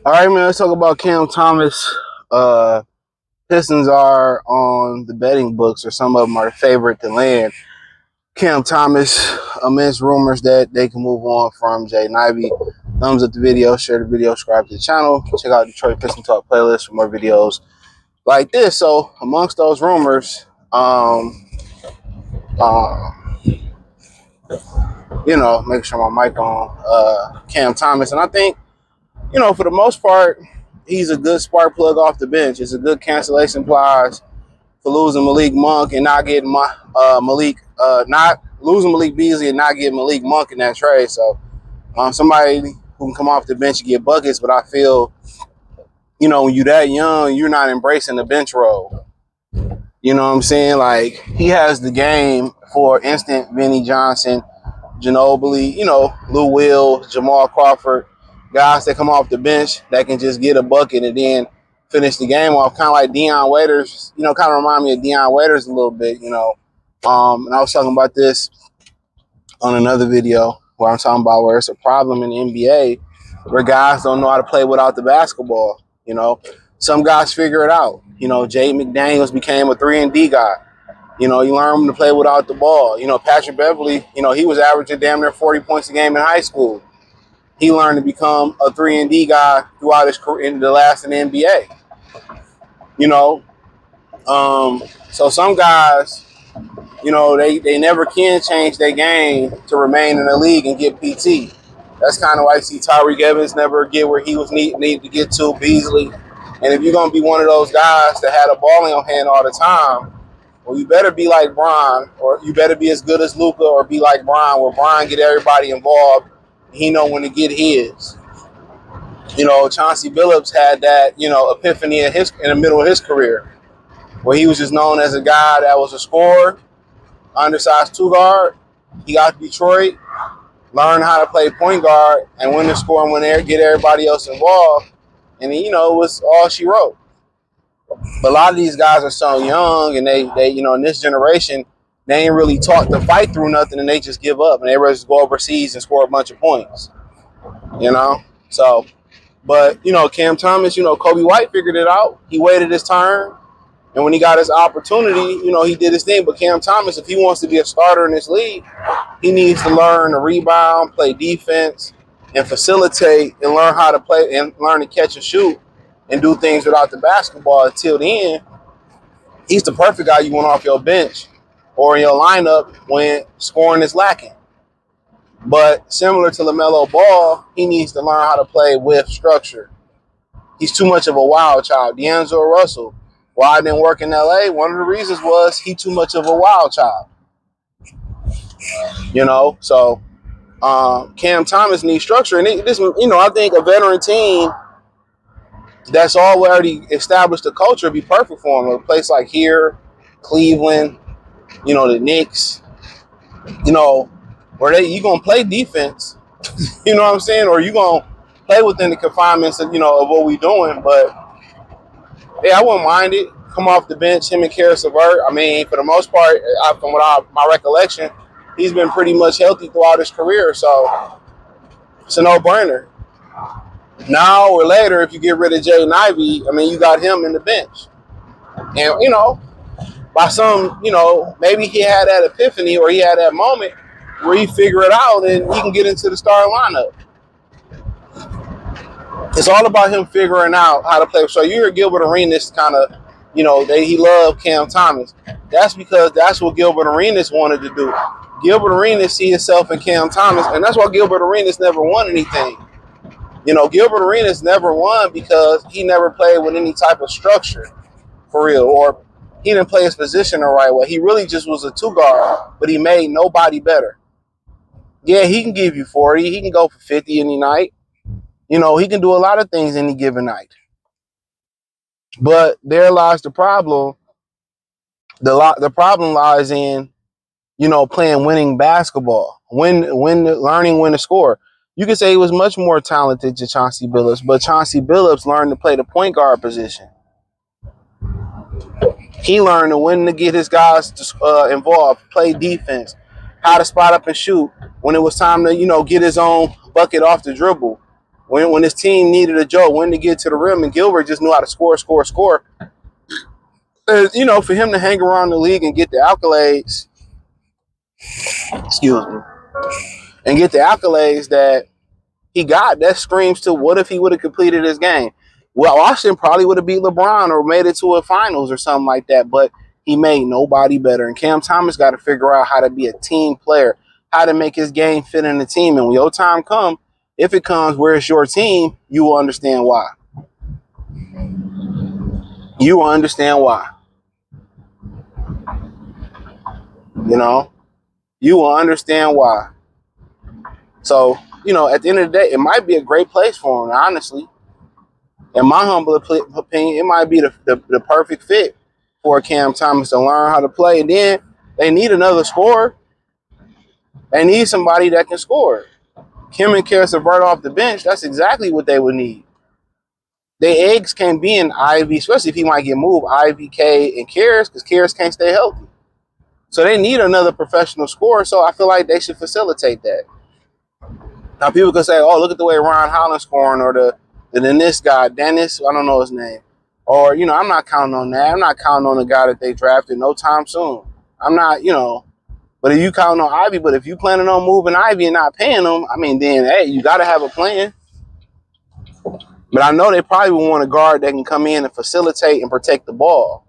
All right, man. Let's talk about Cam Thomas. Pistons are on the betting books, or some of them are favorite to land. Cam Thomas, immense rumors that they can move on from Jay Ivey. Thumbs up the video, share the video, subscribe to the channel. Check out Detroit Piston Talk playlist for more videos like this. So, amongst those rumors, uh, make sure my mic on. Cam Thomas, and I think for the most part, he's a good spark plug off the bench. It's a good cancellation clause for losing Malik Monk and not getting not losing Malik Beasley and not getting Malik Monk in that trade. So somebody who can come off the bench and get buckets, but I feel, when you're that young, you're not embracing the bench role. You know what I'm saying? Like, he has the game for instant Vinnie Johnson, Ginobili, Lou Will, Jamal Crawford, guys that come off the bench that can just get a bucket and then finish the game off, kind of like Deion Waiters, kind of remind me of Deion Waiters a little bit, and I was talking about this on another video where I'm talking about where it's a problem in the NBA where guys don't know how to play without the basketball. Some guys figure it out. Jay McDaniels became a 3-and-D guy. You learn to play without the ball. Patrick Beverly, he was averaging damn near 40 points a game in high school. He learned to become a 3-and-D guy throughout his career in the last in the NBA. So some guys, they never can change their game to remain in the league and get PT. That's kind of why you see Tyreek Evans never get where he was needed to get to, Beasley. And if you're going to be one of those guys that had a ball in your hand all the time, well, you better be like Bron, or you better be as good as Luka, or be like Bron, where Bron get everybody involved. He know when to get his. Chauncey Billups had that, epiphany in the middle of his career, where he was just known as a guy that was a scorer, undersized two guard. He got to Detroit, learned how to play point guard, and win the score and get everybody else involved. And it was all she wrote. But a lot of these guys are so young, and they in this generation, they ain't really taught to fight through nothing, and they just give up, and they just go overseas and score a bunch of points. So, but Cam Thomas, Kobe White figured it out. He waited his turn, and when he got his opportunity, he did his thing. But Cam Thomas, if he wants to be a starter in this league, he needs to learn to rebound, play defense, and facilitate, and learn how to play, and learn to catch and shoot, and do things without the basketball. Until then, he's the perfect guy you want off your bench or in your lineup when scoring is lacking. But similar to LaMelo Ball, he needs to learn how to play with structure. He's too much of a wild child. D'Angelo Russell, why it didn't work in LA? One of the reasons was he too much of a wild child. So Cam Thomas needs structure. And I think a veteran team that's already established the culture would be perfect for him. A place like here, Cleveland, the Knicks, where you gonna play defense, you know what I'm saying, or you gonna play within the confinements of of what we doing. But yeah, I wouldn't mind it. Come off the bench, him and Karis LeVert. I mean, for the most part, from my recollection, he's been pretty much healthy throughout his career, so it's a no-brainer. Now or later, if you get rid of Jay Ivey, I mean, you got him in the bench. And, by some, maybe he had that epiphany, or he had that moment where he figure it out and he can get into the starting lineup. It's all about him figuring out how to play. So you hear Gilbert Arenas kind of, he loved Cam Thomas. That's because that's what Gilbert Arenas wanted to do. Gilbert Arenas see himself in Cam Thomas, and that's why Gilbert Arenas never won anything. Gilbert Arenas never won because he never played with any type of structure, for real, or he didn't play his position the right way. He really just was a two guard, but he made nobody better. Yeah, he can give you 40. He can go for 50 any night. He can do a lot of things any given night. But there lies the problem. The problem lies in, playing winning basketball, learning when to score. You could say he was much more talented than Chauncey Billups, but Chauncey Billups learned to play the point guard position. He learned to when to get his guys involved, play defense, how to spot up and shoot when it was time to, get his own bucket off the dribble. when his team needed a jolt, when to get to the rim, and Gilbert just knew how to score. You know, for him to hang around the league and get the accolades, excuse me, and get the accolades that he got, that screams to what if he would have completed his game. Well, Washington probably would have beat LeBron or made it to a finals or something like that, but he made nobody better. And Cam Thomas got to figure out how to be a team player, how to make his game fit in the team. And when your time comes, if it comes where it's your team, you will understand why. You will understand why. You know, you will understand why. So, you know, at the end of the day, it might be a great place for him, honestly. In my humble opinion, it might be the perfect fit for Cam Thomas to learn how to play. And then they need another scorer. They need somebody that can score. Him and Karis LeVert off the bench, that's exactly what they would need. Their eggs can't be in Ivy, especially if he might get moved, Ivy, K, and Karis, because Karis can't stay healthy. So they need another professional scorer, so I feel like they should facilitate that. Now, people can say, oh, look at the way Ron Holland's scoring, or the this guy, Dennis, I don't know his name. Or, you know, I'm not counting on that. I'm not counting on the guy that they drafted no time soon. I'm not, you know, but if you counting on Ivy, but if you planning on moving Ivy and not paying them, I mean, then, hey, you got to have a plan. But I know they probably will want a guard that can come in and facilitate and protect the ball.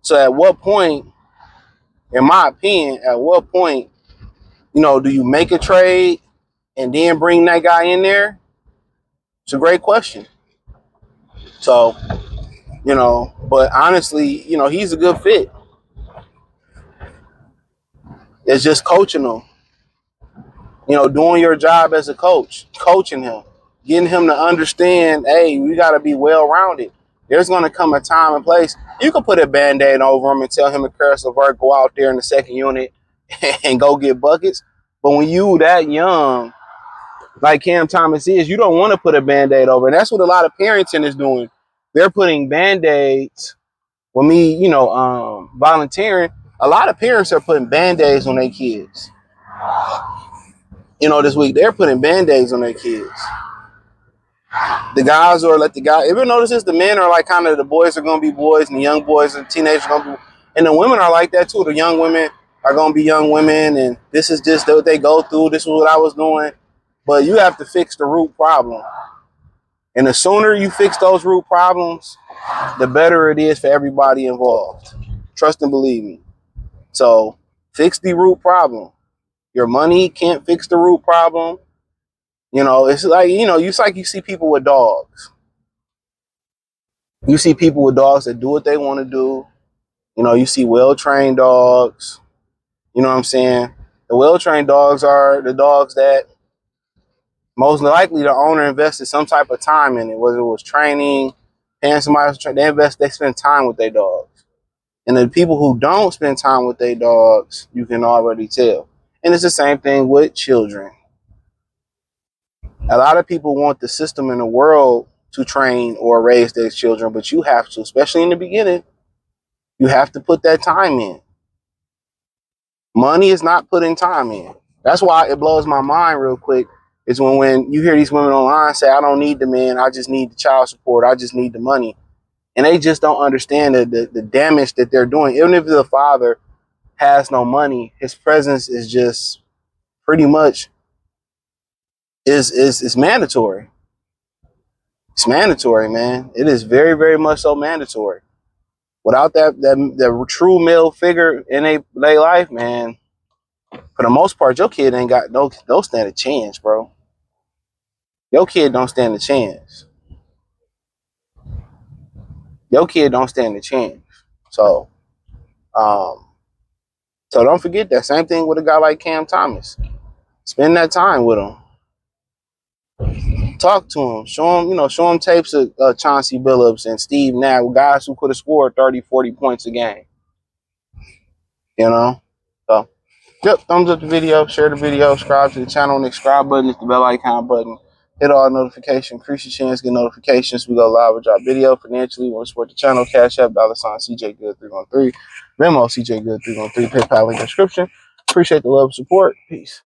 So at what point, in my opinion, at what point, you know, do you make a trade and then bring that guy in there? It's a great question. So, you know, but honestly, you know, he's a good fit. It's just coaching him. You know, doing your job as a coach, coaching him, getting him to understand, hey, we got to be well-rounded. There's going to come a time and place. You can put a Band-Aid over him and tell him and Karis LeVert go out there in the second unit and go get buckets. But when you that young, like Cam Thomas is, you don't want to put a Band-Aid over. And that's what a lot of parenting is doing. They're putting Band-Aids. With me, you know, volunteering, a lot of parents are putting Band-Aids on their kids. You know, this week, they're putting Band-Aids on their kids. The guys are like the guy. Ever notice this? The men are like kind of the boys are going to be boys and the young boys and teenagers are going to be. And the women are like that too. The young women are going to be young women. And this is just what they go through. This is what I was doing. But you have to fix the root problem. And the sooner you fix those root problems, the better it is for everybody involved. Trust and believe me. So fix the root problem. Your money can't fix the root problem. You know, it's like, you know, it's like you see people with dogs. You see people with dogs that do what they want to do. You know, you see well-trained dogs. You know what I'm saying? The well-trained dogs are the dogs that most likely the owner invested some type of time in it, whether it was training, paying somebody to train. They spend time with their dogs. And the people who don't spend time with their dogs, you can already tell. And it's the same thing with children. A lot of people want the system in the world to train or raise their children, but you have to, especially in the beginning, you have to put that time in. Money is not putting time in. That's why it blows my mind real quick is when you hear these women online say, I don't need the man, I just need the child support, I just need the money. And they just don't understand the damage that they're doing. Even if the father has no money, his presence is just pretty much is mandatory. It's mandatory, man. It is very, very much so mandatory. Without that true male figure in their life, man, for the most part, your kid ain't got don't stand a chance, bro. Your kid don't stand a chance. Your kid don't stand a chance. So don't forget that. Same thing with a guy like Cam Thomas. Spend that time with him. Talk to him. Show him tapes of Chauncey Billups and Steve Nash, guys who could have scored 30, 40 points a game. You know? So, yep, thumbs up the video, share the video, subscribe to the channel, and the subscribe button is the bell icon button. Hit all notifications, increase your chance to get notifications. We go live with our video financially. Want to support the channel, Cash App, $CJ Good 313, Venmo CJ Good 313, PayPal link description. Appreciate the love and support. Peace.